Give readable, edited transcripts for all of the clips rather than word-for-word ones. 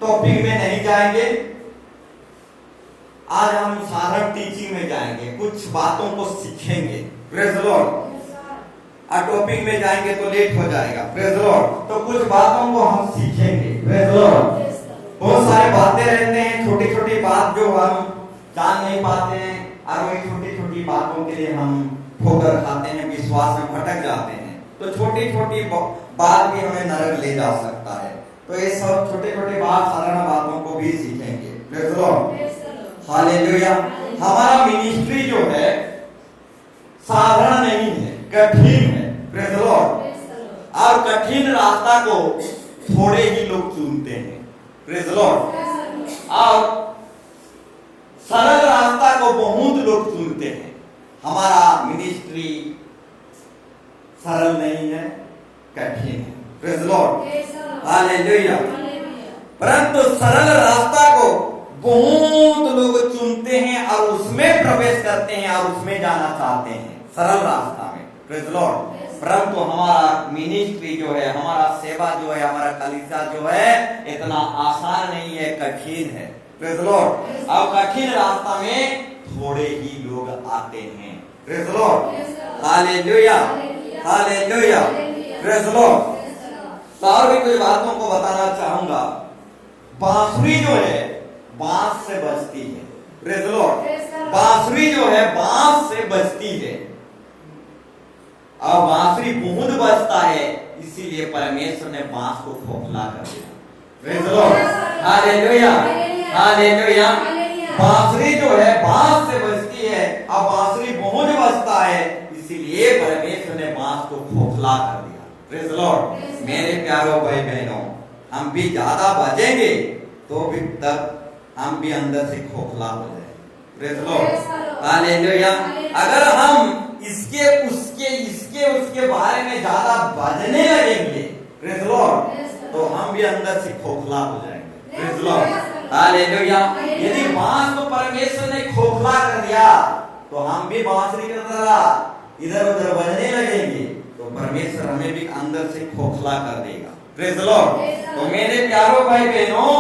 Topic में नहीं जाएंगे। आज हम साधारण टीचिंग में जाएंगे, कुछ बातों को सीखेंगे। Praise the Lord. आज टॉपिक में जाएंगे तो लेट हो जाएगा। Praise the Lord. तो कुछ बातों को हम सीखेंगे। Praise the Lord. बहुत सारे बातें रहते हैं, छोटी छोटी बात जो हम जान नहीं पाते हैं, और वही छोटी छोटी बातों के लिए हम ठोकर खाते हैं, विश्वास में भटक जाते हैं। तो छोटी छोटी बात भी हमें नरक ले जा सकता है। तो ये सब छोटे छोटे बात, साधारण बातों को भी सीखेंगे। Praise the Lord. हालेलुया। हमारा मिनिस्ट्री जो है साधारण नहीं है, कठिन है। Praise the Lord. और कठिन रास्ता को थोड़े ही लोग चुनते हैं। Praise the Lord. और सरल रास्ता को बहुत लोग चुनते हैं। हमारा मिनिस्ट्री सरल नहीं है, कठिन है। Praise the Lord. हालेलुया। परंतु सरल रास्ता को बहुत लोग चुनते हैं और उसमें प्रवेश करते हैं और उसमें जाना चाहते हैं, सरल रास्ता में। Praise the Lord. परंतु हमारा मिनिस्ट्री जो है, हमारा सेवा जो है, हमारा कलीसिया जो है, इतना आसान नहीं है, कठिन है। Praise the Lord. और कठिन रास्ता में थोड़े ही लोग आते हैं। Praise the Lord. Hallelujah. Hallelujah. Praise the Lord. तो और भी कुछ बातों को बताना चाहूंगा। बांसुरी जो है बांस से बजती है। Praise the Lord. बांसुरी जो है बांस से बजती है, और बांसुरी बहुत बजता है, इसीलिए परमेश्वर ने बांस को खोखला कर दिया। Praise the Lord. Hallelujah. Hallelujah. बांसुरी जो है बांस से बजती है, और बांसुरी बहुत बजता है, इसीलिए परमेश्वर ने बांस को खोखला कर दिया। Praise the Lord. मेरे प्यारों भाई बहनों, हम भी ज्यादा बजेंगे तो भी तब हम भी अंदर से खोखला हो जाए। Praise the Lord. हालेलुया। अगर हम इसके उसके बारे में ज्यादा बजने लगेंगे, प्रेज द लॉर्ड, तो हम भी अंदर से खोखला हो जाएंगे। Praise the Lord. हालेलुया। यदि बांस को परमेश्वर ने खोखला कर दिया, तो हम भी बांसुरी की तरह इधर उधर बजने लगेंगे, तो परमेश्वर हमें भी अंदर से खोखला कर देगा। Praise the Lord. तो मेरे प्यारों भाई बहनों,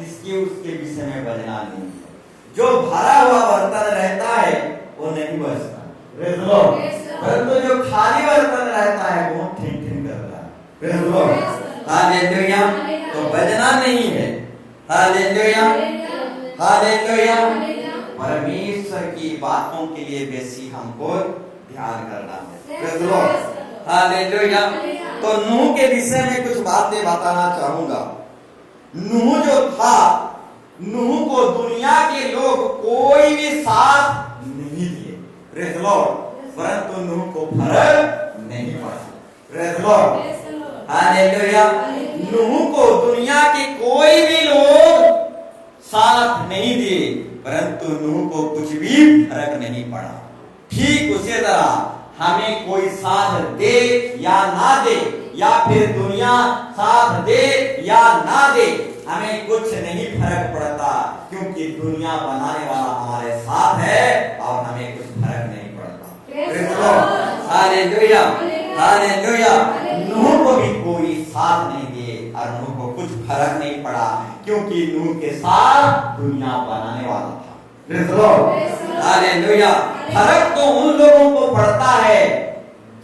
इसके उसके विषय में बजना नहीं है। जो भरा हुआ बर्तन रहता है वो नहीं बजता। Praise the Lord. परंतु जो खाली बर्तन रहता है वो ठिन ठिन करता है। Praise the Lord. हालेलुया। तो बजना नहीं है। हालेलुया। हालेलुया। परमेश्वर की बातों के लिए बेसी हमको ध्यान करना है। Praise the Lord. हालेलुया। तो नूह के विषय में कुछ बातें बताना चाहूंगा। नूह जो था, नूह को दुनिया के लोग कोई भी साथ नहीं दिए। Praise the Lord. परंतु नूह को फर्क नहीं पड़ा। Praise the Lord. हालेलुया। नूह को दुनिया के कोई भी लोग साथ नहीं दिए, परंतु नूह को कुछ भी फर्क नहीं पड़ा। ठीक उसी तरह हमें कोई साथ दे या ना दे, या फिर दुनिया साथ दे या ना दे, हमें कुछ नहीं फर्क पड़ता, क्योंकि दुनिया बनाने वाला हमारे साथ है और हमें कुछ फर्क नहीं पड़ता। हालेलुया। हालेलुया। नूह को भी कोई साथ नहीं दिए और नूह को कुछ फर्क नहीं पड़ा, क्योंकि नूह के साथ दुनिया बनाने वाला था। Praise the Lord. हालेलुया। फर्क तो उन लोगों को पड़ता है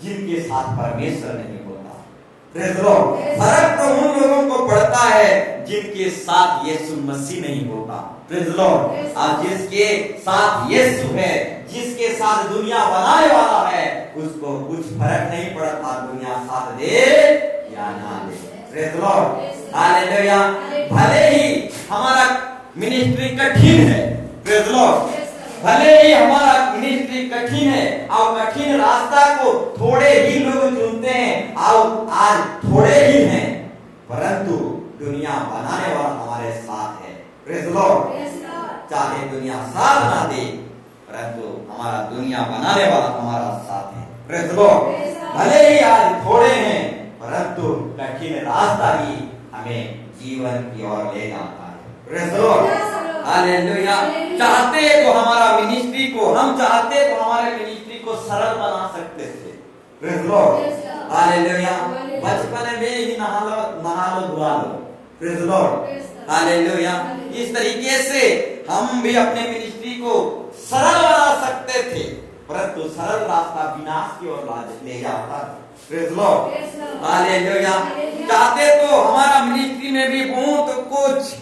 जिनके साथ परमेश्वर नहीं होता। Praise the Lord. फर्क तो उन लोगों को पड़ता है जिनके साथ यीशु मसीह नहीं होता। Praise the Lord. और जिसके साथ यीशु है, जिसके साथ दुनिया बनाने वाला है, उसको कुछ फर्क नहीं पड़ता दुनिया साथ दे या ना दे। Praise the Lord. हालेलुया। भले ही हमारा मिनिस्ट्री कठिन है, प्रेज द लॉर्ड, भले ही हमारा मिनिस्ट्री कठिन है और कठिन रास्ता को थोड़े ही लोग चुनते हैं और आज थोड़े ही हैं, परंतु दुनिया बनाने वाला हमारे साथ है। Praise the Lord. चाहे दुनिया साथ ना दे, परंतु हमारा दुनिया बनाने वाला हमारा साथ है। Praise the Lord. भले ही आज थोड़े हैं, परंतु कठिन रास्ता ही हमें जीवन की ओर ले जाता है। Praise the Lord. हालेलुया। चाहते तो हमारा मिनिस्ट्री को, हम चाहते तो हमारे मिनिस्ट्री को सरल बना सकते थे। Praise the Lord. हालेलुया। बचपन में ही नहा लो धुला लो। Praise the Lord. हालेलुया। इस तरीके से हम भी अपने मिनिस्ट्री को सरल बना सकते थे, परंतु सरल रास्ता विनाश की ओर ले जाता है। Praise Lord, hallelujah. चाहते तो हमारा मिनिस्ट्री में भी बहुत कुछ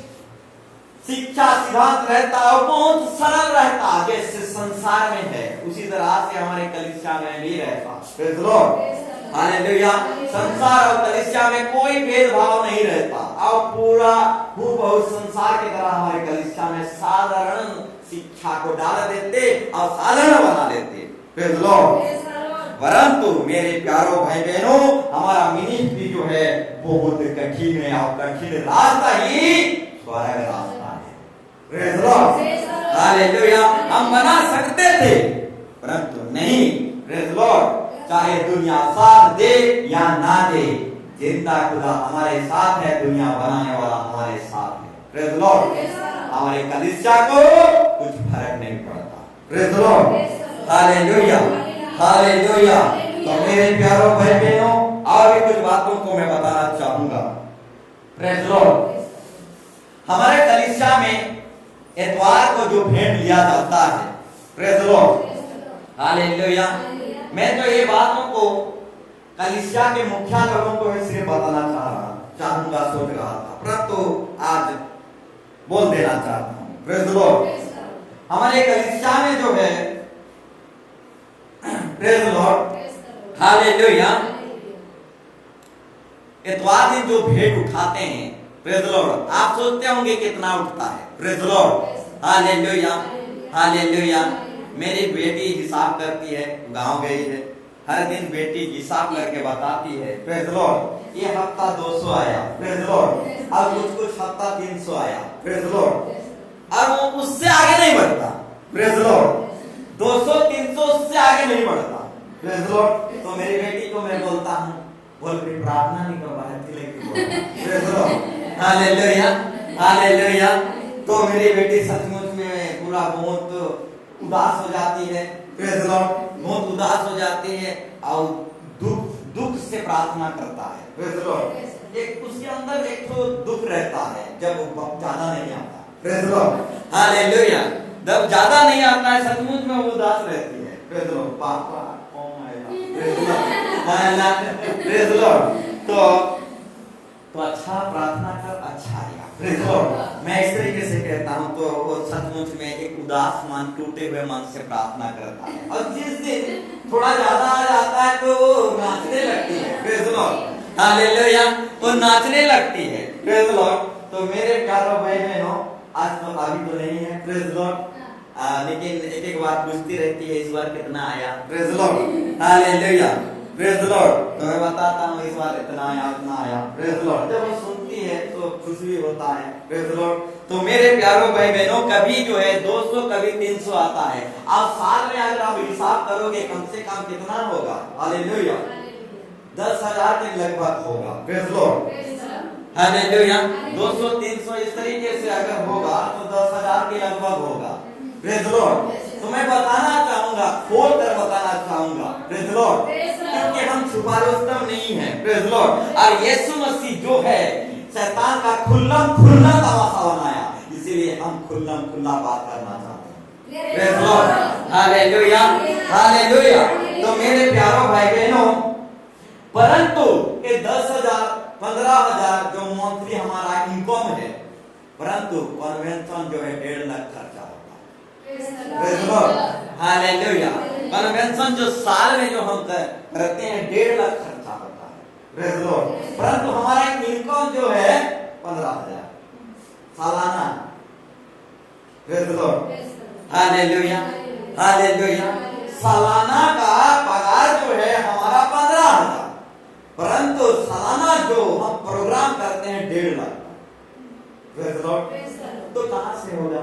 शिक्षा सिद्धांत रहता है और बहुत सरल रहता है, जैसे संसार में है उसी तरह से हमारे कलीसिया में भी रहता। Praise Lord, hallelujah. संसार और कलीसिया में कोई भेदभाव नहीं रहता और पूरा हूबहू संसार की तरह हमारे कलीसिया में साधारण शिक्षा को डाल देते और साधारण बना देते। Praise Lord. परंतु मेरे प्यारो भाई बहनों, हमारा मिनिस्ट्री जो है बहुत कठिन है और कठिन रास्ता ही स्वर्ग रास्ता है। Praise Lord, hallelujah. हम बना सकते थे परंतु नहीं। प्रेज़ लॉर्ड, चाहे दुनिया साथ दे या ना दे, जिंदा खुदा हमारे साथ है, दुनिया बनाने वाला हमारे साथ है। प्रेज़ लॉर्ड, हमारे कलीसिया को कुछ फर्क नहीं पड़ता। Praise Lord, hallelujah, hallelujah. तो मेरे प्यारो भाई बहनों, और भी कुछ बातों को मैं बताना चाहूंगा। प्रेज़ लॉर्ड, हमारे कलीसिया में इतवार को जो भेंट लिया जाता है, प्रेज़ लॉर्ड, हालेलुया। मैं तो ये बातों को कलीसिया के मुखिया लोगों को सिर्फ बताना चाहूंगा, सोच रहा था, परंतु आज बोल देना चाहता हूँ। प्रेज़ लॉर्ड, हमारे कलीसिया में जो है, प्रेज़ लॉर्ड, हालेलुया, इतवार दिन जो भेंट उठाते हैं, प्रेज़ लॉर्ड, आप सोचते होंगे कितना उठता है। Praise Lord, hallelujah, hallelujah. मेरी बेटी हिसाब करती है, गांव गई है, हर दिन बेटी हिसाब करके बताती है। प्रेज़ लॉर्ड, ये हफ्ता 200 आया। प्रेज़ लॉर्ड, अब कुछ हफ्ता 300 आया। प्रेज़ लॉर्ड, और वो उससे आगे नहीं बढ़ता। प्रेज़ लॉर्ड, 200-300 उससे आगे नहीं बढ़ता। प्रेज़ लॉर्ड, तो मेरी बेटी को मैं बोलता हूँ, बोल के प्रार्थना नहीं कर पाए थे, लेकिन प्रेज़ लॉर्ड, हालेलुया, हालेलुया। तो मेरी बेटी सचमुच में पूरा बहुत उदास हो जाती है। प्रेज़ लॉर्ड, बहुत उदास हो जाती है और दुख से प्रार्थना करता है। प्रेज़ लॉर्ड, एक उसके अंदर एक तो दुख रहता है जब वो ज्यादा नहीं आता। Praise Lord, hallelujah. जब ज्यादा नहीं आता है सचमुच में वो उदास रहती है। प्रेज़ लॉर्ड, पापा कौन आएगा। प्रेज़ लॉर्ड, तो अच्छा प्रार्थना कर, अच्छा आएगा। प्रेज़ लॉर्ड, मैं इस तरीके से कहता हूँ, तो वो सचमुच में एक उदास मन, टूटे हुए मन से प्रार्थना करता है और जिस दिन थोड़ा ज्यादा आ जाता है तो नाचने लगती है। प्रेज़ लॉर्ड, हालेलुया, वो नाचने लगती है। प्रेज़ लॉर्ड, तो मेरे प्यारे भाई बहनों, आज तो अभी तो नहीं है। प्रेज़ लॉर्ड, लेकिन एक बार पूछती रहती है, इस बार कितना आया। Praise Lord, hallelujah, praise Lord. तो मैं बताता हूँ इस बार इतना आया, उतना आया। प्रेज़ लॉर्ड, जब वो सुनती है तो खुश भी होता है। प्रेज़ लॉर्ड, तो मेरे प्यारों भाई बहनों, कभी जो है 200, कभी 300 आता है। आप साल में अगर आप हिसाब करोगे कम से कम कितना होगा। हालेलुया, 10,000 के लगभग होगा। Praise Lord, hallelujah. 200-300 इस तरीके से अगर होगा तो 10,000 के लगभग होगा। प्रेज़ लॉर्ड, तो मैं बताना चाहूंगा, खोल कर बताना चाहूंगा। प्रेज़ लॉर्ड, क्योंकि हम छुपा रुस्तम नहीं है। प्रेज़ लॉर्ड, और यीशु मसीह जो है शैतान का खुल्लम खुल्ला तमाशा बनाया, इसीलिए हम खुल्लम खुल्ला बात करना चाहते हैं। Praise Lord, hallelujah, hallelujah. तो मेरे प्यारों भाई बहनों, परंतु ये 10,000, 15,000 जो मंथली हमारा इनकम है, परंतु कन्वेंशन जो है 1.5 लाख खर्चा होता है। Praise Lord, hallelujah. कन्वेंशन जो साल में जो हम करते हैं 1.5 लाख खर्चा होता है। प्रेज़ लॉर्ड, परंतु हमारा इनकम जो है 15,000 सालाना। Praise Lord, hallelujah, hallelujah. सालाना का पगार जो है हमारा 15,000, परंतु सालाना जो हम प्रोग्राम करते हैं 1.5 लाख। प्रेज़ लॉर्ड, तो कहां से होगा।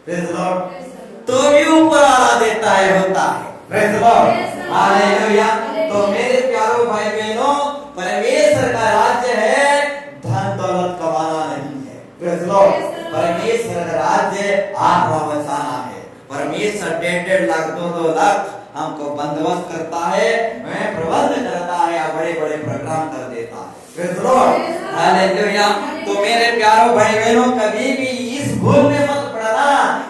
प्रेज़ लॉर्ड, तो भी ऊपर वाला देता है, होता है। Praise Lord, hallelujah. तो मेरे प्यारों भाई बहनों, परमेश्वर का राज्य है धन दौलत कमाना नहीं है। प्रेज़ लॉर्ड, परमेश्वर का राज्य आत्मा बचाना है। परमेश्वर 1.5 लाख 2-2 लाख हमको बंदोबस्त करता है, प्रबंध करता है, बड़े बड़े प्रोग्राम कर देता है। Praise Lord, hallelujah. तो मेरे प्यारों भाई बहनों, कभी भी इस भूल में मत पड़ना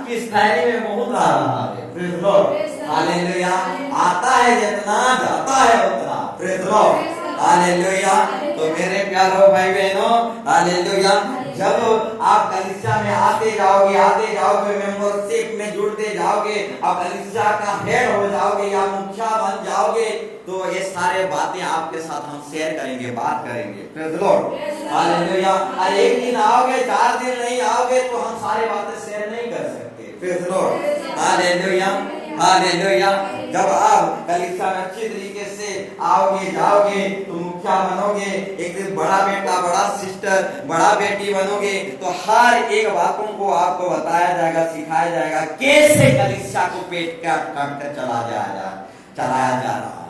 कि इस थैली में बहुत आ रहा है। Praise the Lord, hallelujah. आता है जितना, जाता है उतना। Praise the Lord, hallelujah. तो मेरे प्यारों भाई बहनों, हालेलुया, जब आप कलीसिया में आते जाओगे, मेंबरशिप में जुड़ते जाओगे, आप कलीसिया का हेड हो जाओगे या मुखिया बन जाओगे, तो ये सारे बातें आपके साथ हम शेयर करेंगे, बात करेंगे। Praise the Lord, hallelujah. और एक दिन आओगे, 4 दिन नहीं आओगे, तो हम सारे बातें शेयर नहीं कर सकते। Praise the Lord, hallelujah, hallelujah. जब आप कलीसिया में अच्छी तरीके से आओगे, जाओगे, तो मुखिया बनोगे, एक दिन बड़ा बेटा, बड़ा सिस्टर, बड़ा बेटी बनोगे, तो हर एक बातों को आपको बताया जाएगा, सिखाया जाएगा, कैसे कलीसिया को पेट काट काट कर चलाया जा रहा है।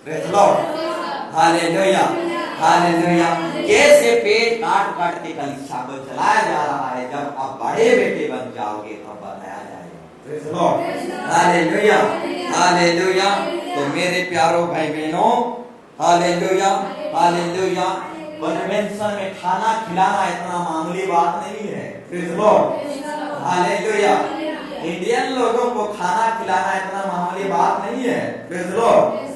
Praise the Lord, hallelujah, hallelujah. कैसे पेट काट काट के कलीसिया को चलाया जा रहा है, जब आप बड़े बेटे बन जाओगे तब बताया जाएगा। Praise the Lord, hallelujah, hallelujah. तो मेरे प्यारों भाई बहनों, हालेलुया, हालेलुया, कन्वेंशन में खाना खिलाना इतना मामूली बात नहीं है। Praise the Lord, hallelujah. Indian लोगों को खाना खिलाना इतना मामूली बात नहीं है। प्रेज द लॉर्ड,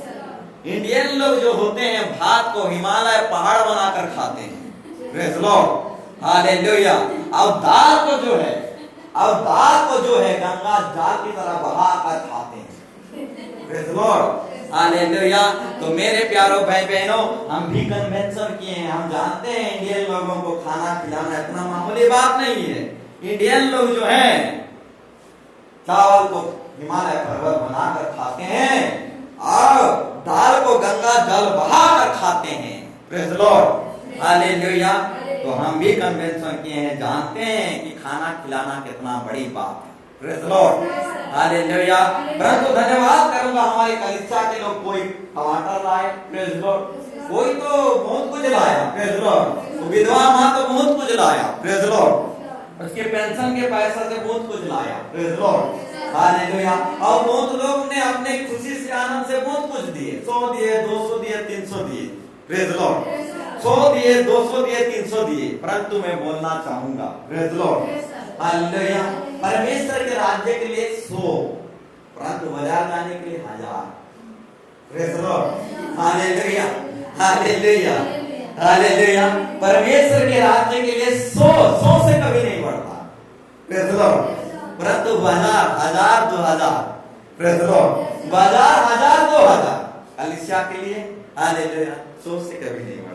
इंडियन लोग जो होते हैं भात को हिमालय पहाड़ बनाकर खाते हैं। Praise the Lord, hallelujah. और दाल को जो है गंगा जल की तरह बहाकर खाते हैं। Praise the Lord, hallelujah. तो मेरे प्यारों भाई बहनों, हम भी कन्वेंशन किए हैं, हम जानते हैं इंडियन लोगों को खाना खिलाना इतना मामूली बात नहीं है। इंडियन लोग जो हैं चावल को हिमालय पर्वत बनाकर खाते हैं और दाल को गंगा जल बहाकर खाते हैं। Praise the Lord, hallelujah. तो हम भी कन्वेंशन किए हैं, जानते हैं कि खाना खिलाना कितना बड़ी बात है। Praise the Lord, hallelujah. परंतु धन्यवाद करूंगा हमारे कलीसिया के लोग, कोई टमाटर लाए, प्रेज द लॉर्ड, कोई तो बहुत कुछ लाया। प्रेज द लॉर्ड, विधवा मां तो बहुत कुछ लाया। प्रेज द लॉर्ड, उसके पेंशन के पैसा से बहुत कुछ लाया। Praise the Lord, hallelujah. और बहुत लोग ने अपने खुशी से, आनंद से बहुत कुछ दिए, 100 दिए, 200 दिए, 300 दिए। प्रेज द लॉर्ड, 100 दिए, 200 दिए, 300 दिए। परंतु मैं बोलना चाहूंगा, प्रेज द लॉर्ड, हालेलुया, परमेश्वर के राज्य के लिए 100, परंतु बाजार जाने के लिए 1000। Praise the Lord, hallelujah, hallelujah, hallelujah. परमेश्वर के राज्य के लिए 100 से कभी नहीं बढ़ता। प्रेज द लॉर्ड, परंतु बाजार 1000, 2000। प्रेज द लॉर्ड, बाजार 1000, 2000 कलीसिया के लिए, हालेलुया, 100 से कभी नहीं बढ़ता।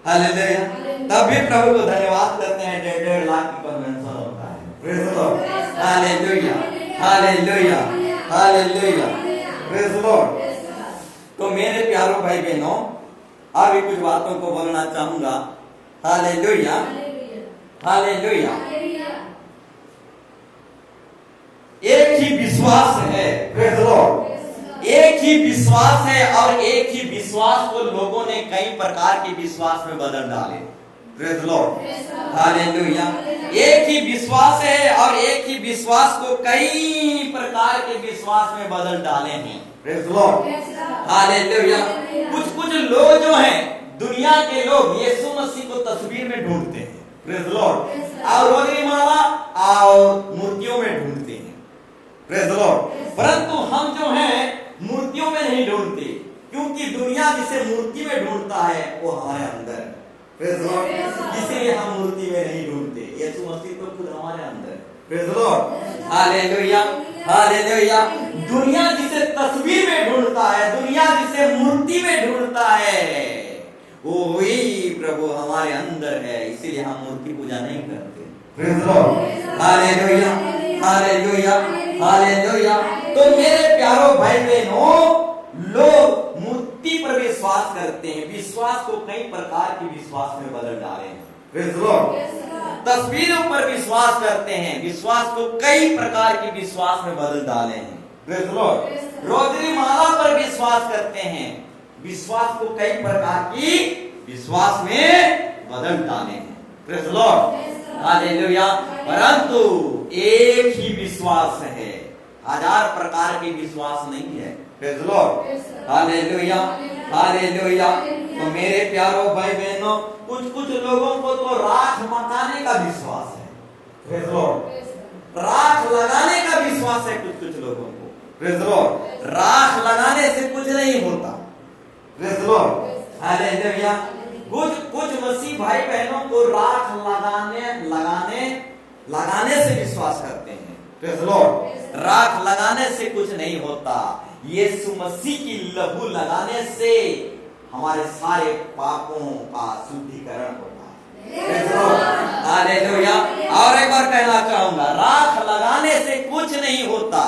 हालेलुया। तब भी प्रभु को धन्यवाद करते हैं, 1.5 लाख की कन्वेंशन होता है। Praise the Lord, hallelujah, hallelujah, hallelujah, praise the Lord. तो मेरे प्यारों भाई बहनों, अभी कुछ बातों को बोलना चाहूंगा। Hallelujah, hallelujah. एक ही विश्वास है। प्रेज द लॉर्ड, एक ही विश्वास है, और एक ही विश्वास को लोगों ने कई प्रकार के विश्वास में बदल डाले। Praise the Lord, hallelujah. एक ही विश्वास है और एक ही विश्वास को कई प्रकार के विश्वास में बदल डाले हैं। Praise the Lord, hallelujah. कुछ लोग जो हैं, दुनिया के लोग यीशु मसीह को तस्वीर में ढूंढते हैं। प्रेज द लॉर्ड, और रोजरीमाला और मूर्तियों में ढूंढते हैं। प्रेज द लॉर्ड, परंतु हम जो हैं मूर्तियों में नहीं ढूंढते, क्योंकि दुनिया जिसे मूर्ति में ढूंढता है वो हमारे अंदर है। प्रेज द लॉर्ड, इसलिए हम मूर्ति में नहीं ढूंढते, यीशु मसीह तो खुद हमारे अंदर है। Praise the Lord, hallelujah, hallelujah. दुनिया जिसे तस्वीर में ढूंढता है, दुनिया जिसे मूर्ति में ढूंढता है, वो वही प्रभु हमारे अंदर है, इसीलिए हम मूर्ति पूजा नहीं करते। Praise the Lord, hallelujah, hallelujah, hallelujah. तो मेरे प्यारों भाई बहनों, लोग मूर्ति पर विश्वास करते हैं, विश्वास को कई प्रकार के विश्वास में बदल डाले हैं। प्रेज द लॉर्ड, तस्वीरों पर विश्वास करते हैं, विश्वास को कई प्रकार के विश्वास में बदल डाले हैं। प्रेज द लॉर्ड, रोजरी माला पर विश्वास करते हैं, विश्वास को कई प्रकार की विश्वास में बदल डाले हैं। Praise the Lord, hallelujah. परंतु एक ही विश्वास है, 1000 प्रकार के विश्वास नहीं है। Praise the Lord, hallelujah. Hallelujah. तो मेरे प्यारो भाई बहनों, कुछ कुछ लोगों को तो राख मकाने का विश्वास है, प्रेज़ लॉर्ड। राख लगाने का विश्वास है कुछ कुछ लोगों को, प्रेज़ लॉर्ड। राख लगाने से कुछ नहीं होता, प्रेज़ लॉर्ड, हालेलुया। कुछ कुछ मसीह भाई बहनों को राख लगाने से विश्वास करते हैं, प्रेज़ लॉर्ड। राख लगाने से कुछ नहीं होता, यीशु मसीह की लहू लगाने से हमारे सारे पापों का शुद्धिकरण होता है, हालेलुया। और एक बार कहना चाहूंगा, राख लगाने से कुछ नहीं होता,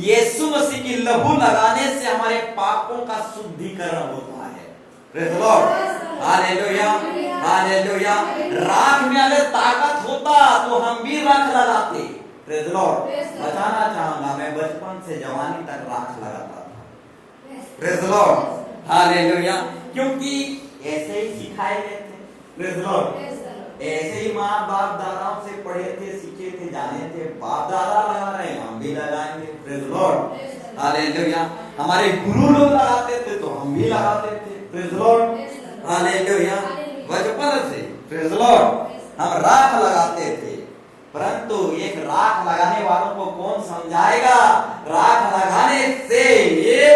यीशु मसीह की लहू लगाने से हमारे पापों का शुद्धिकरण होता है, प्रेज़ लॉर्ड, हालेलुया, हालेलुया। राख में अगर ताकत होता तो हम भी राख लगाते, प्रेज़ लॉर्ड। बताना चाहूंगा, मैं बचपन से जवानी तक राख लगाता था, प्रेज़ लॉर्ड, हालेलुया। क्योंकि ऐसे ही सिखाए गए थे, प्रेज़ लॉर्ड। ऐसे ही माँ बाप दादाओं से पढ़े थे, सीखे थे, जाने थे, बाप दादा लगा रहे हैं, हम भी लगाएंगे, प्रेज़ लॉर्ड, हालेलुया। हमारे गुरु लोग लगाते थे तो हम भी लगाते थे, प्रेज़ लॉर्ड, हालेलुया। बचपन से, प्रेज़ लॉर्ड, हम राख लगाते थे। परंतु एक राख लगाने वालों को कौन समझाएगा? राख लगाने से ये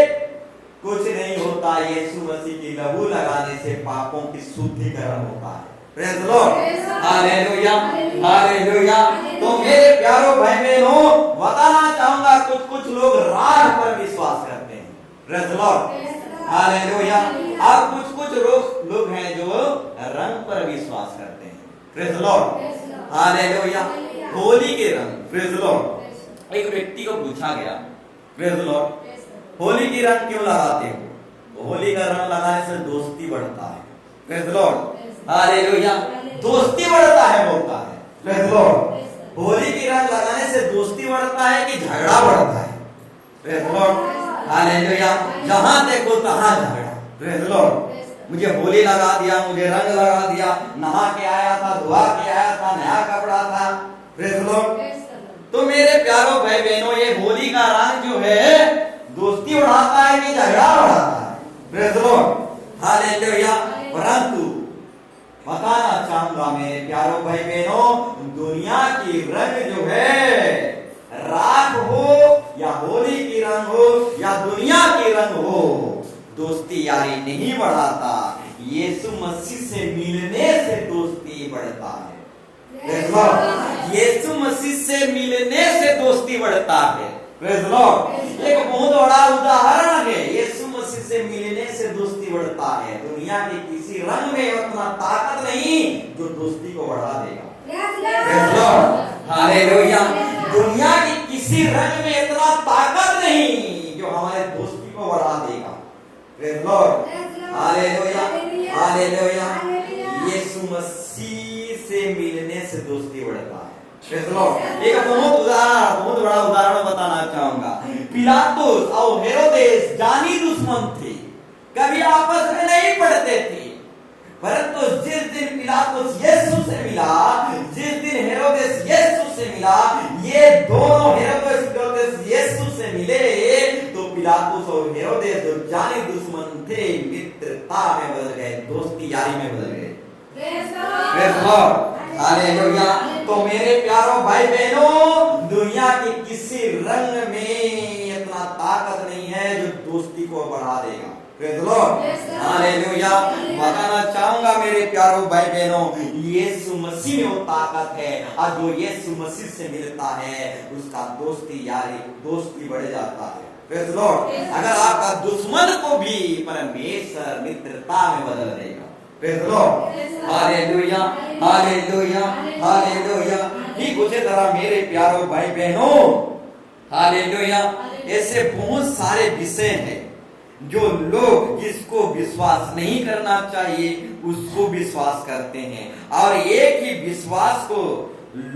कुछ नहीं होता, यीशु मसीह की लहू लगाने से पापों की शुद्धिकरण होता है, प्रेज़ लॉर्ड, हालेलुया, हालेलुया। तो मेरे प्यारो भाई बहनों, बताना चाहूंगा, कुछ कुछ लोग राख पर विश्वास करते हैं, प्रेज़ लॉर्ड, हालेलुया। और कुछ कुछ लोग हैं जो रंग पर विश्वास करते हैं, प्रेज़ लॉर्ड, हालेलुया। होली के रंग, प्रेज़ लॉर्ड। एक व्यक्ति को पूछा गया, प्रेज़ लॉर्ड, होली की रंग क्यों लगाते हो? होली का रंग लगाने से दोस्ती बढ़ता है, प्रेज़ लॉर्ड, हालेलुया। दोस्ती बढ़ता है, बोलता है, प्रेज़ लॉर्ड। होली की रंग लगाने से दोस्ती बढ़ता है कि झगड़ा बढ़ता है, प्रेज़ लॉर्ड, हालेलुया। जहां देखो तहां झगड़ा, प्रेज़ लॉर्ड। मुझे होली लगा दिया, मुझे रंग लगा दिया, नहा के आया था, धुआ के आया था, नया कपड़ा था, प्रेज़ लॉर्ड। तो मेरे प्यारो भाई बहनों, ये होली का रंग जो है दोस्ती बढ़ाता है कि झगड़ा बढ़ाता है, प्रेज़ लॉर्ड, हालेलुया। परंतु बताना चाहूंगा मेरे प्यारो भाई बहनों, दुनिया की रंग जो है, राख हो या होली की रंग हो या दुनिया की रंग हो, दोस्ती यारी नहीं बढ़ाता, यीशु मसीह से मिलने से दोस्ती बढ़ता है, यीशु मसीह से मिलने से दोस्ती बढ़ता है, प्रेज़ लॉर्ड। एक बहुत बड़ा उदाहरण है, यीशु मसीह से मिलने से दोस्ती बढ़ता है। दुनिया के किसी रंग में उतना ताकत नहीं जो दोस्ती को बढ़ा देगा, प्रेज़ लॉर्ड, हालेलुया। दुनिया के किसी रंग में इतना ताकत नहीं जो हमारे दोस्ती को बढ़ा देगा, प्रेज़ लॉर्ड, हालेलुया, हालेलुया। यीशु मसीह से मिलने से दोस्ती बढ़ता है, प्रेज़ लॉर्ड। एक बहुत बड़ा उदाहरण बताना चाहूंगा। पिलातुस और हेरोदेस जानी दुश्मन थे, कभी आपस में नहीं पढ़ते थे, परंतु जिस दिन पिलातुस यीशु से मिला, जिस दिन हेरोदेस यीशु से मिला, ये दोनों हेरोदेस यीशु से मिले, तो पिलातुस और हेरोदेस जो जानी दुश्मन थे, मित्रता में बदल गए, दोस्ती यारी में बदल गए, प्रेज़ लॉर्ड, हालेलुया। तो मेरे प्यारो भाई बहनों, दुनिया के किसी रंग में इतना ताकत नहीं है जो दोस्ती को बढ़ा देगा, प्रेज़ लॉर्ड, हालेलुया। बताना चाहूंगा मेरे प्यारो भाई बहनों, यीशु मसीह में वो ताकत है, और जो यीशु मसीह से मिलता है उसका दोस्ती बढ़ जाता है, प्रेज़ लॉर्ड। अगर आपका दुश्मन को भी परमेश्वर मित्रता में बदल देगा, praise Lord, hallelujah, hallelujah, hallelujah. ठीक उसी तरह मेरे प्यारो भाई बहनों, हालेलुया, ऐसे बहुत सारे विषय हैं जो लोग जिसको विश्वास नहीं करना चाहिए उसको विश्वास करते हैं, और एक ही विश्वास को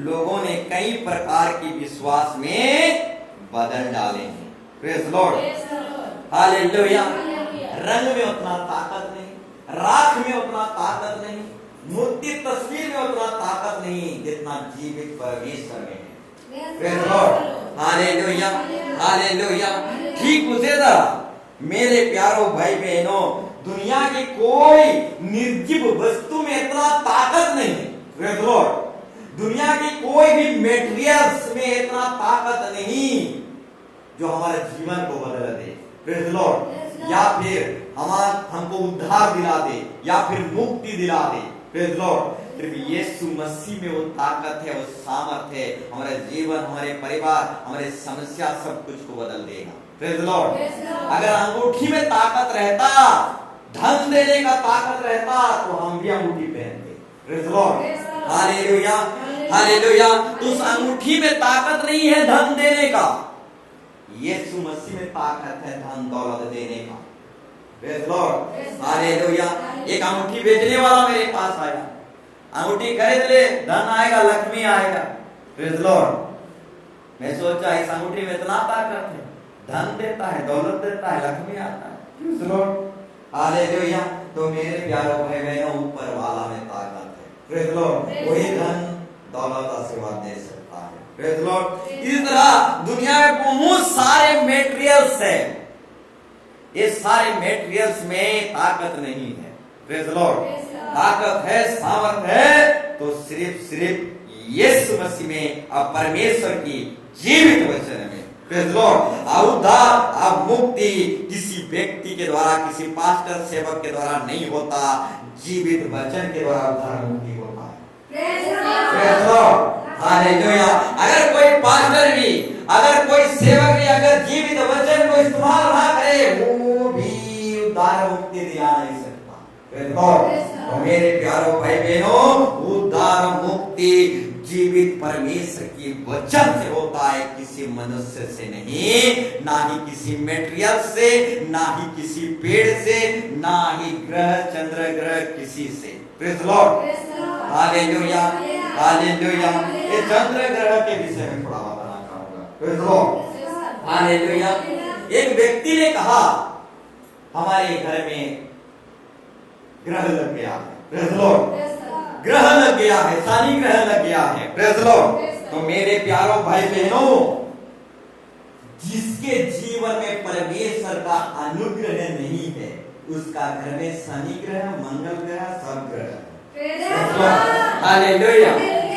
लोगों ने कई प्रकार की विश्वास में बदल डाले हैं, प्रेज़ लॉर्ड, हालेलुया। रंग में उतना ताकत नहीं, राख में उतना ताकत नहीं, मूर्ति तस्वीर में उतना ताकत नहीं जितना जीवित परमेश्वर में है, प्रेज़ लॉर्ड, हालेलुया, हालेलुया। ठीक उसी तरह मेरे प्यारो भाई बहनों, दुनिया की कोई निर्जीव वस्तु में इतना ताकत नहीं है। Praise the Lord. दुनिया की कोई भी मेटेरियल्स में इतना ताकत नहीं जो हमारे जीवन को बदल दे। Praise the Lord. या फिर हमको उद्धार दिला दे या फिर मुक्ति दिला दे। Praise the Lord. सिर्फ यीशु मसीह में वो ताकत है, वो सामर्थ है, हमारे जीवन, हमारे परिवार, हमारे समस्या सब कुछ को बदल देगा। Praise the Lord. अगर अंगूठी में ताकत रहता, धन देने का ताकत रहता, तो हम भी अंगूठी पहनते। Praise the Lord. Hallelujah, hallelujah. तो उस अंगूठी में ताकत नहीं है धन देने का, यीशु मसीह में ताकत है धन दौलत देने का। Praise the Lord. हालेलुया। एक अंगूठी बेचने वाला मेरे पास आया, अंगूठी खरीद ले, धन आएगा, लक्ष्मी आएगा। Praise the Lord. मैं सोचा इस अंगूठी में इतना ताकत है, धन देता है, दौलत देता है, लक्ष्मी आता है। Praise the Lord. हालेलुया। तो मेरे प्यारों भाई बहनों, ऊपर वाला में ताकत है। Praise the Lord. वही धन दौलत आशीर्वाद दे सकता है। Praise the Lord. इस तरह दुनिया में बहुत सारे मेटेरियल्स है, ये सारे मेटेरियल्स में ताकत नहीं है। Praise the Lord. ताकत है, सामर्थ है, तो सिर्फ यीशु मसीह में और परमेश्वर की जीवित वचन में। Praise the Lord. उद्धार अब मुक्ति किसी व्यक्ति के द्वारा, किसी पास्टर सेवक के द्वारा नहीं होता, जीवित वचन के द्वारा उद्धार मुक्ति होता है। Praise the Lord. हालेलुया। अगर कोई पास्टर भी, अगर कोई सेवक भी अगर जीवित वचन को इस्तेमाल ना करे, वो भी उद्धार मुक्ति दिला नहीं सकता। Praise the Lord. तो मेरे प्यारों भाई बहनों, उद्धार मुक्ति जीवित परमेश्वर की वचन से होता है, किसी मनुष्य से नहीं, ना ही किसी मेटेरियल से, ना ही किसी पेड़ से, ना ही ग्रह चंद्र ग्रह किसी से। Praise the Lord. Hallelujah, hallelujah. ये चंद्र ग्रह के विषय में थोड़ा बताना चाहूंगा। Praise the Lord. हालेलुया। एक व्यक्ति ने कहा, हमारे घर में ग्रह लग गया है। Praise the Lord. ग्रह लग गया है, शनि ग्रह लग गया है। Praise the Lord. तो मेरे प्यारों भाई बहनों, जिसके जीवन में परमेश्वर का अनुग्रह नहीं है, उसका घर में शनि ग्रह, मंगल ग्रह, सब ग्रह। Hallelujah,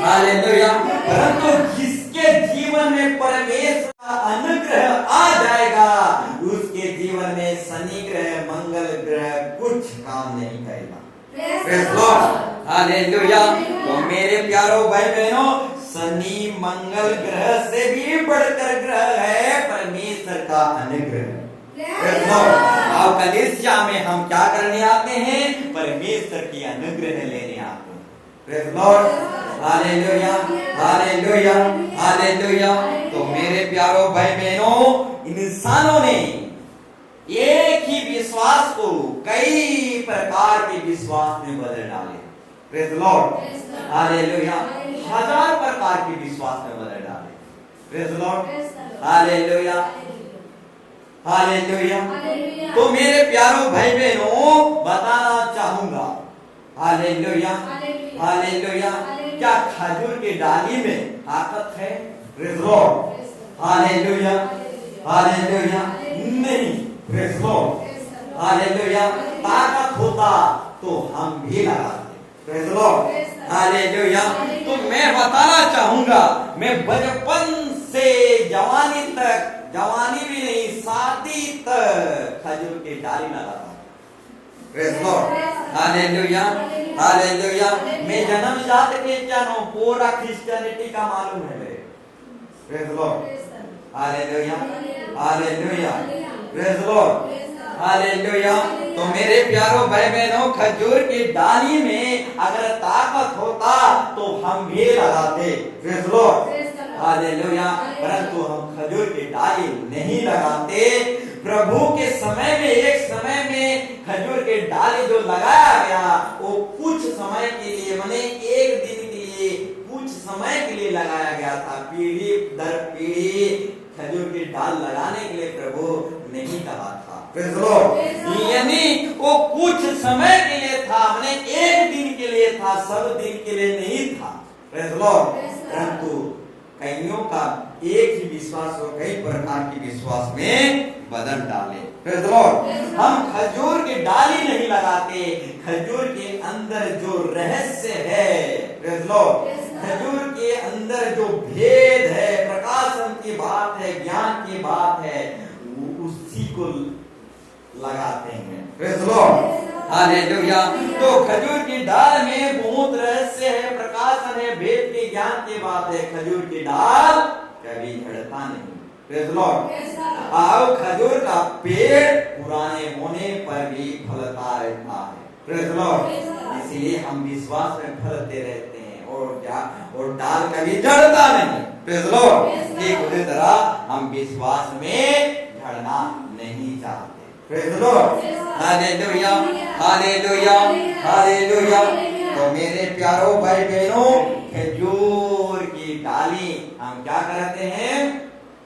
hallelujah. परंतु जिसके जीवन में परमेश्वर का अनुग्रह आ जाएगा, उसके जीवन में शनि ग्रह, मंगल ग्रह कुछ काम नहीं करेगा। Praise the Lord. हालेलुया। तो मेरे प्यारों भाई बहनों, शनि मंगल ग्रह से भी बढ़कर ग्रह है परमेश्वर का अनुग्रह। Praise the Lord. अब कलीसिया में हम क्या करने आते हैं? परमेश्वर की अनुग्रह लेने आते हैं। Praise the Lord. Hallelujah, hallelujah, hallelujah. तो मेरे प्यारों भाई बहनों, इंसानों ने एक ही विश्वास को कई प्रकार के विश्वास में बदल डाले। Praise the Lord. हालेलुया। हजार प्रकार के विश्वास में बदल डाले। Praise the Lord. Hallelujah, hallelujah. तो मेरे प्यारों भाई बहनों, बताना चाहूंगा, हालेलुया, हालेलुया, क्या खजूर की डाली में ताकत है? Praise the Lord. Hallelujah, hallelujah. नहीं। Praise the Lord. हालेलुया। ताकत होता तो हम भी लगाते। Praise the Lord. हालेलुया। तो मैं बताना चाहूंगा, मैं बचपन से जवानी तक, जवानी भी नहीं, शादी तक खजूर की डाली लगाता। Praise the Lord. Hallelujah, hallelujah. मैं जन्मजात क्रिश्चियन हूं, पूरा क्रिश्चियनिटी का मालूम है मेरे। Praise the Lord. Hallelujah, hallelujah. Praise the Lord. Hallelujah. तो मेरे प्यारों भाई बहनों, खजूर की डाली में अगर ताकत होता तो हम भी लगाते। Praise the Lord. हालेलुया। परंतु हम खजूर की डाली नहीं लगाते। प्रभु के समय में, एक समय में खजूर की डाली जो लगाया गया, वो कुछ समय के लिए, माने एक दिन के लिए, कुछ समय के लिए लगाया गया था। पीढ़ी दर पीढ़ी खजूर की डाल लगाने के लिए प्रभु नहीं कहा था। Praise the Lord. यानी वो कुछ समय के लिए था, माने एक दिन के लिए था, सब दिन के लिए नहीं था। Praise the Lord. परंतु कईयों का एक ही विश्वास और कई प्रकार के विश्वास में बदल डाले। Praise the Lord. हम खजूर की डाली नहीं लगाते, खजूर के अंदर जो रहस्य है, प्रेज़ द लॉर्ड, खजूर के अंदर जो भेद है, प्रकाशन की बात है, ज्ञान की बात है, उसी को लगाते हैं। Praise the Lord. हालेलुया। तो खजूर की डाल में बहुत रहस्य है, प्रकाशन है, भेद के ज्ञान की बात है। खजूर की डाल कभी झड़ता नहीं। Praise the Lord. आओ, खजूर का पेड़ पुराने होने पर भी फलता रहता है। Praise the Lord. इसलिए हम विश्वास में फलते रहते हैं और डाल कभी झड़ता नहीं। Praise the Lord. ठीक उसी तरह हम विश्वास में झड़ना नहीं चाहते। Praise the Lord. Hallelujah, hallelujah, hallelujah. तो मेरे प्यारों भाई बहनों, खजूर की डाली हम क्या करते हैं?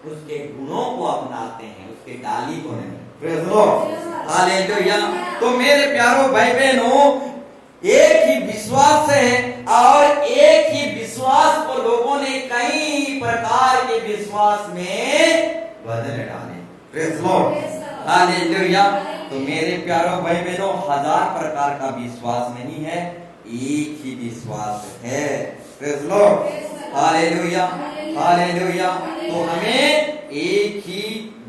उसके गुणों को अपनाते हैं, उसके डाली को नहीं। Praise the Lord. हालेलुया। तो मेरे प्यारों भाई बहनों, एक ही विश्वास है और एक ही विश्वास को लोगों ने कई प्रकार के विश्वास में बदल डाले। Praise the Lord. हालेलुया। तो मेरे प्यारों भाई बहनों, 1000 प्रकार का विश्वास नहीं है, एक ही विश्वास है। Praise the Lord. Hallelujah, hallelujah. तो हमें एक ही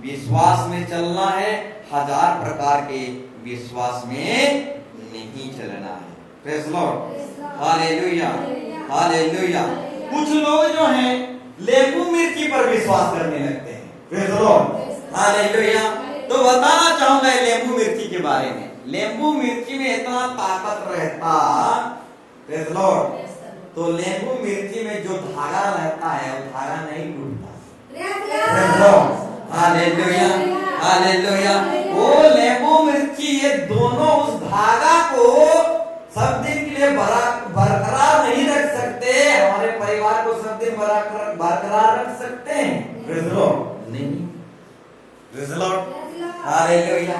विश्वास में चलना है, 1000 प्रकार के विश्वास में नहीं चलना है। Praise the Lord. Hallelujah, hallelujah. कुछ लोग जो हैं नींबू मिर्ची पर विश्वास करने लगते हैं। Praise the Lord. हालेलुया। तो बताना चाहूंगा नींबू मिर्ची के बारे में। नींबू मिर्ची में इतना ताकत रहता, प्रेज़ द लॉर्ड, तो नींबू मिर्ची में जो धागा रहता है वो धागा नहीं टूटता। Praise the Lord. Hallelujah, hallelujah. वो नींबू मिर्ची, ये दोनों उस धागा को सब दिन के लिए बरकरार नहीं रख सकते। हमारे परिवार को सब दिन बरकरार रख सकते हैं? Praise the Lord. नहीं। Praise the Lord. हालेलुया।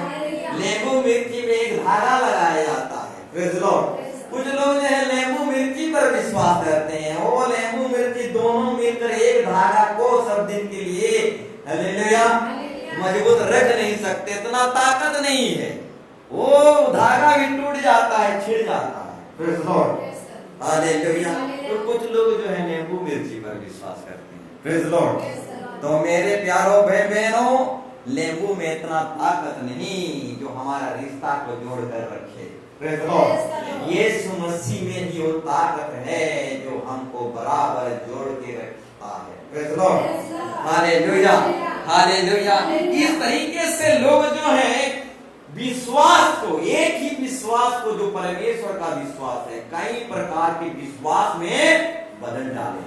नींबू मिर्ची में एक धागा लगाया जाता है। Praise the Lord. कुछ लोग जो है नींबू मिर्ची पर विश्वास करते हैं, वो नींबू मिर्ची दोनों मिलकर एक धागा को सब दिन के लिए, हालेलुया, मजबूत रख नहीं सकते, इतना ताकत नहीं है, वो धागा भी टूट जाता है, छिड़ जाता है। Praise the Lord. हालेलुया। तो कुछ लोग जो है नींबू मिर्ची पर विश्वास करते हैं। Praise the Lord. तो मेरे प्यारों भाई बहनों, नींबू में इतना ताकत नहीं जो हमारा रिश्ता को जोड़कर रखे। Praise the Lord. Yeshu Masih में ही वो ताकत है जो हमको बराबर जोड़ के रखता है। Praise the Lord. Hallelujah, hallelujah. इस तरीके से लोग जो है विश्वास को, एक ही विश्वास को जो परमेश्वर का विश्वास है, कई प्रकार के विश्वास में बदल डाले।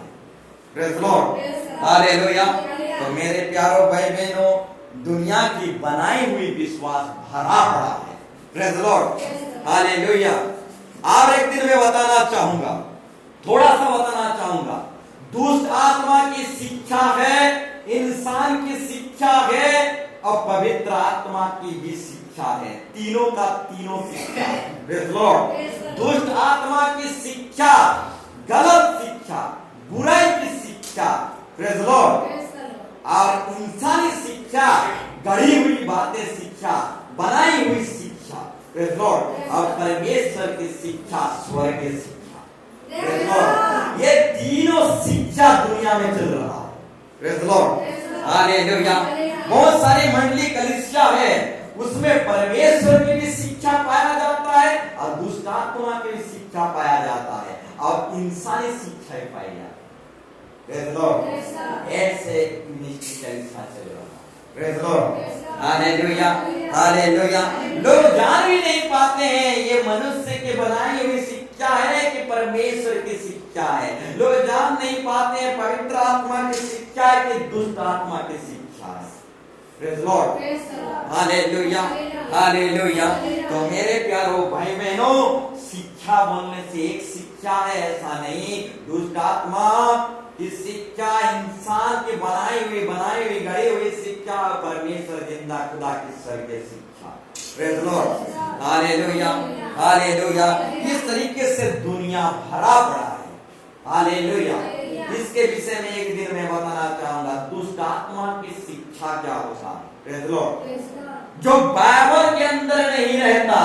Praise the Lord. हालेलुया। तो मेरे प्यारों भाई बहनों, दुनिया की बनाई हुई विश्वास भरा पड़ा है। Praise the Lord. हालेलुया। और एक दिन मैं बताना चाहूंगा, थोड़ा सा बताना चाहूंगा, दुष्ट आत्मा की शिक्षा है, इंसान की शिक्षा है और पवित्र आत्मा की भी शिक्षा है। तीनों का तीनों शिक्षा। Praise the Lord. दुष्ट आत्मा की शिक्षा, गलत शिक्षा, बुराई की शिक्षा, प्रेज़ द लॉर्ड, और इंसानी शिक्षा, गढ़ी हुई बातें शिक्षा, बनाई हुई शिक्षा, प्रेज़ द लॉर्ड, और परमेश्वर की शिक्षा, स्वर्ग की शिक्षा। Praise the Lord. ये तीनों शिक्षा दुनिया में चल रहा है। Praise the Lord. हालेलुया। बहुत सारी मंडली कलीसिया है, उसमें परमेश्वर की भी शिक्षा पाया जाता है और दुष्ट आत्मा की भी शिक्षा पाया जाता है और इंसानी शिक्षा ही पाई जाती है। Praise the Lord. ऐसे मिनिस्ट्री कलीसिया चल रहा है। Praise the Lord. Hallelujah, hallelujah. लोग जान भी नहीं पाते हैं ये मनुष्य के बनाई हुई शिक्षा है कि परमेश्वर की शिक्षा है। लोग जान नहीं पाते हैं पवित्र आत्मा की शिक्षा है कि दुष्ट आत्मा की शिक्षा है। Praise the Lord. Hallelujah, hallelujah. तो मेरे प्यारों भाई बहनों, शिक्षा बोलने से एक शिक्षा है ऐसा नहीं, दुष्ट आत्मा की शिक्षा, इंसान की बनाई हुई गढ़ी हुई शिक्षा, परमेश्वर जिंदा खुदा की स्वर्ग की शिक्षा। Praise the Lord. Hallelujah, hallelujah. इस तरीके से दुनिया भरा पड़ा है। हालेलुया। इसके विषय में एक दिन मैं बताना चाहूंगा, दुष्ट आत्मा की शिक्षा क्या होता है। Praise Lord. जो बाइबल के अंदर नहीं रहता,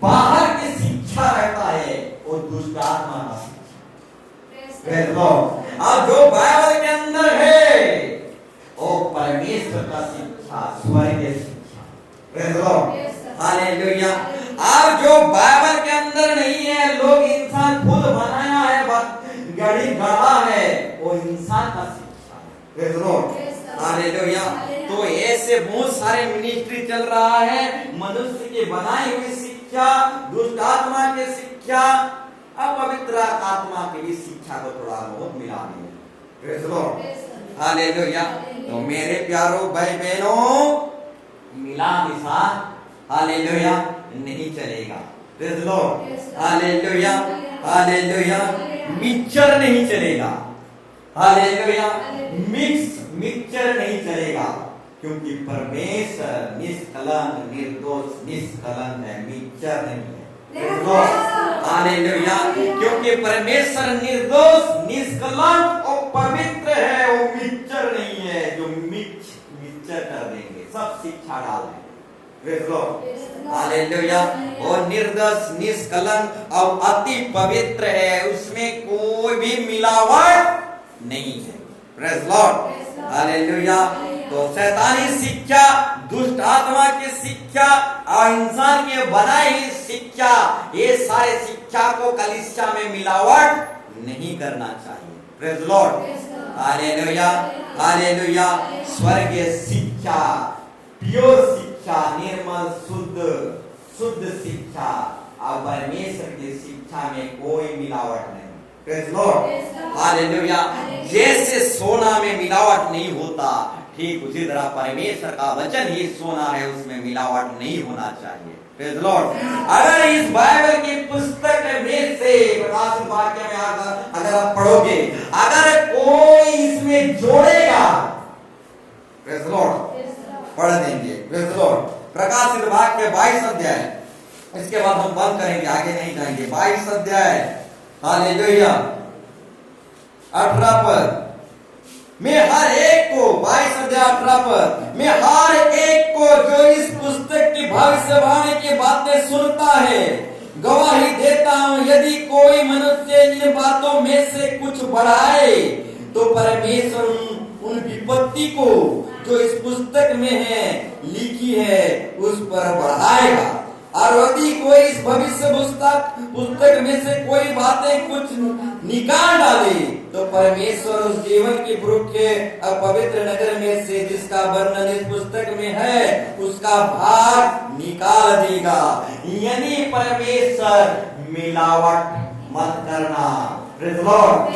बाहर की शिक्षा रहता है, वो दुष्ट आत्मा का शिक्षा। Praise Lord. और जो बाइबल के अंदर है, वो परमेश्वर का शिक्षा, स्वर्गीय शिक्षा। Praise Lord. हालेलुया। अब जो बाइबल के अंदर नहीं है, लोग इंसान खुद बनाया है, गढ़ी गढ़ा है, वो इंसान का शिक्षा। Praise Lord. हालेलुया। तो ऐसे बहुत सारे मिनिस्ट्री चल रहा है, मनुष्य की बनाई हुई शिक्षा, दुष्ट आत्मा की शिक्षा, अपवित्र आत्मा की भी शिक्षा को थोड़ा बहुत मिला दिया। Praise Lord. हालेलुया। तो मेरे प्यारो भाई बहनों, मिला मिसा हालेलुया नहीं चलेगा। Praise Lord. Hallelujah. Hallelujah. Mixture नहीं चलेगा। हालेलुया। मिक्सचर नहीं चलेगा, क्योंकि परमेश्वर निष्कलंक, निर्दोष, निष्कलंक है, मिक्सचर नहीं है। Praise Lord. हालेलुया। क्योंकि परमेश्वर निर्दोष, निष्कलंक और पवित्र है, वो मिक्सचर नहीं है जो मिक्सचर कर देंगे, सब शिक्षा डाल देंगे। Praise Lord. हालेलुया। और निर्दोष, निष्कलंक और अति पवित्र है, उसमें कोई भी मिलावट नहीं है। Praise Lord. हालेलुया। तो शैतानी शिक्षा, दुष्ट आत्मा की शिक्षा और इंसान के बनाई हुई शिक्षा, ये सारे शिक्षा को कलीसिया में मिलावट नहीं करना चाहिए। Praise Lord. हालेलुया। हालेलुया। स्वर्गीय शिक्षा, प्योर शिक्षा, निर्मल, शुद्ध शिक्षा और परमेश्वर की शिक्षा में कोई मिलावट नहीं। Praise Lord. हालेलुया। जैसे सोना में मिलावट नहीं होता, ठीक उसी तरह परमेश्वर का वचन ही सोना है, उसमें मिलावट नहीं होना चाहिए। Praise Lord. अगर इस बाइबल की पुस्तक में से प्रकाशित वाक्य में अगर आप पढ़ोगे, अगर कोई इसमें जोड़ेगा, प्रेज़ लॉर्ड, पढ़ देंगे। Praise Lord. प्रकाशित वाक्य 22 अध्याय, इसके बाद हम बंद करेंगे, आगे नहीं जाएंगे। 22 अध्याय, हालेलुया, 18 पद। मैं हर एक को, 22 अध्याय 18 पद, मैं हर एक को जो इस पुस्तक की भविष्यवाणी की बातें सुनता है गवाही देता हूं, यदि कोई मनुष्य इन बातों में से कुछ बढ़ाए तो परमेश्वर उन विपत्ति को जो इस पुस्तक में है, लिखी है, उस पर बढ़ाएगा। और यदि कोई इस भविष्य पुस्तक में से कोई बातें कुछ निकाल डाले तो परमेश्वर उस जीवन की वृक्ष के अपवित्र नगर में से जिसका वर्णन इस पुस्तक में है, उसका भाग निकाल देगा। यानी परमेश्वर मिलावट मत करना। Praise Lord.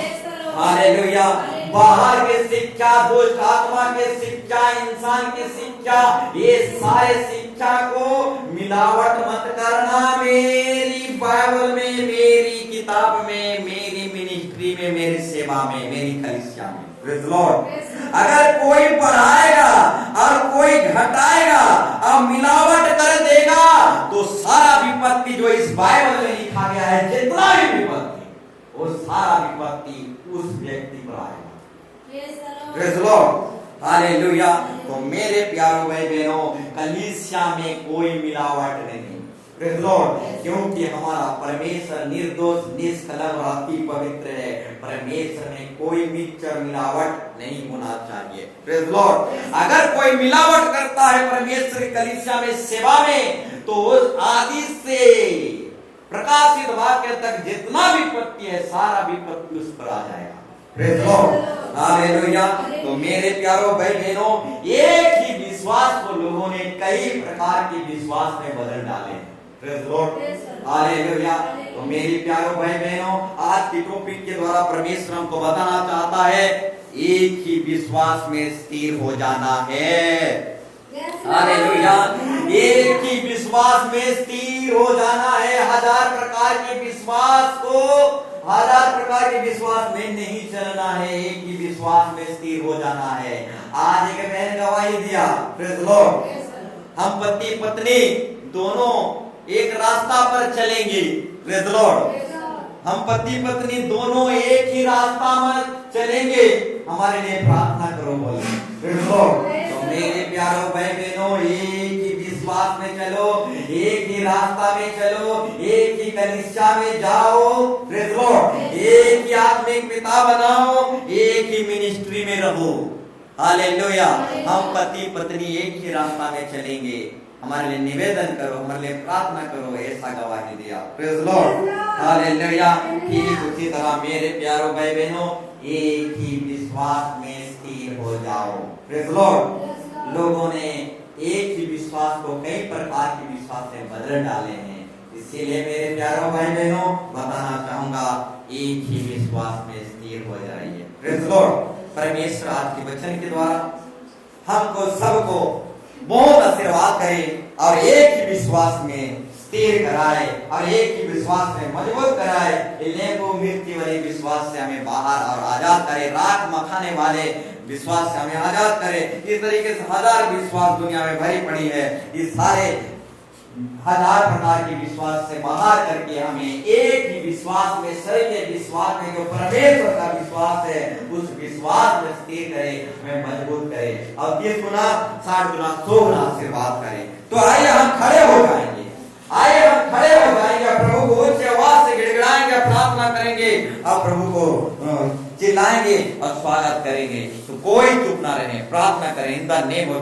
हालेलुया। बाहर की शिक्षा, दुष्ट आत्मा की शिक्षा, इंसान की शिक्षा, ये सारे शिक्षा को मिलावट मत करना। मेरी बाइबल में, मेरी किताब में, मेरी मिनिस्ट्री में, मेरी सेवा में, मेरी कलीसिया में। Praise Lord. अगर कोई बढ़ाएगा और कोई घटाएगा और मिलावट कर देगा तो सारा विपत्ति जो इस बाइबल में लिखा गया है, जितना भी विपत्ति, वो सारा विपत्ति उस व्यक्ति पर आएगा। Praise Lord. हालेलुया। तो मेरे प्यारों भाई बहनों, कलीसिया में कोई मिलावट नहीं। Praise Lord. क्योंकि हमारा परमेश्वर निर्दोष, निष्कलंक और अति पवित्र है। परमेश्वर में कोई मिक्सचर, मिलावट नहीं होना चाहिए। Praise Lord. अगर कोई मिलावट करता है परमेश्वर की कलीसिया में, सेवा में, तो उस आदि से प्रकाशित वाक्य तक जितना विपत्ति है, सारा विपत्ति उस पर आ जाएगा। Praise Lord. हालेलुया। तो मेरे प्यारों भाई बहनों, एक ही विश्वास को लोगों ने कई प्रकार के विश्वास में बदल डाले। Praise Lord. हालेलुया। तो मेरे प्यारों भाई बहनों, आज की टॉपिक के द्वारा परमेश्वर हमको बताना चाहता है, एक ही विश्वास में स्थिर हो जाना है। हालेलुया। एक ही विश्वास में स्थिर हो जाना है। हजार प्रकार के विश्वास को, हजार प्रकार के विश्वास में नहीं चलना है, एक ही विश्वास में स्थिर हो जाना है। आज एक बहन गवाही दिया, प्रेज़ लॉर्ड, हम पति पत्नी दोनों एक रास्ता पर चलेंगे। Praise Lord. हम पति पत्नी दोनों एक ही रास्ता में चलेंगे, हमारे लिए प्रार्थना करो बोले। Praise Lord. मेरे प्यारों भाई बहनों, एक ही विश्वास में चलो, एक ही रास्ता में चलो, एक ही कलीसिया में जाओ, प्रेज़ द लॉर्ड, एक ही आत्मिक पिता बनाओ, एक ही मिनिस्ट्री में रहो। हालेलुया। हम पति पत्नी एक ही रास्ता में चलेंगे। हमारे लिए निवेदन करो, हमारे लिए प्रार्थना करो, ऐसा गवाही दिया। Praise the Lord, hallelujah. ठीक उसी तरह मेरे प्यारों भाई बहनों, एक ही विश्वास में स्थिर हो जाओ। Praise the Lord. लोगों ने एक ही विश्वास को कई प्रकार के विश्वास से बदल डाले हैं। इसीलिए मेरे प्यारों भाई बहनों, बताना चाहूंगा, एक ही विश्वास में स्थिर हो जाइए। Praise the Lord. परमेश्वर आज के वचन के द्वारा हमको सबको बहुत आशीर्वाद करे और एक ही विश्वास में स्थिर कराए और एक ही विश्वास में मजबूत कराए। को मृत्यु वाले विश्वास से हमें बाहर और आजाद करे, राख मखाने वाले विश्वास से हमें आजाद करे। इस तरीके से हजार विश्वास दुनिया में भरी पड़ी है। इस सारे हजार प्रकार के विश्वास से बाहर करके हमें एक ही विश्वास में, सही विश्वास में, जो परमेश्वर का विश्वास है, उस विश्वास में स्थिर करे, हमें मजबूत करे और 30 गुना 60 गुना 100 गुना आशीर्वाद करे। तो आइए हम खड़े हो जाएंगे, आइए हम खड़े हो जाएंगे, प्रभु को उच्च आवाज से गिड़गिड़ाएंगे, प्रार्थना करेंगे और प्रभु को चिल्लाएंगे और स्वागत करेंगे। तो कोई चुप ना रहे, प्रार्थना करें इन द नेम ऑफ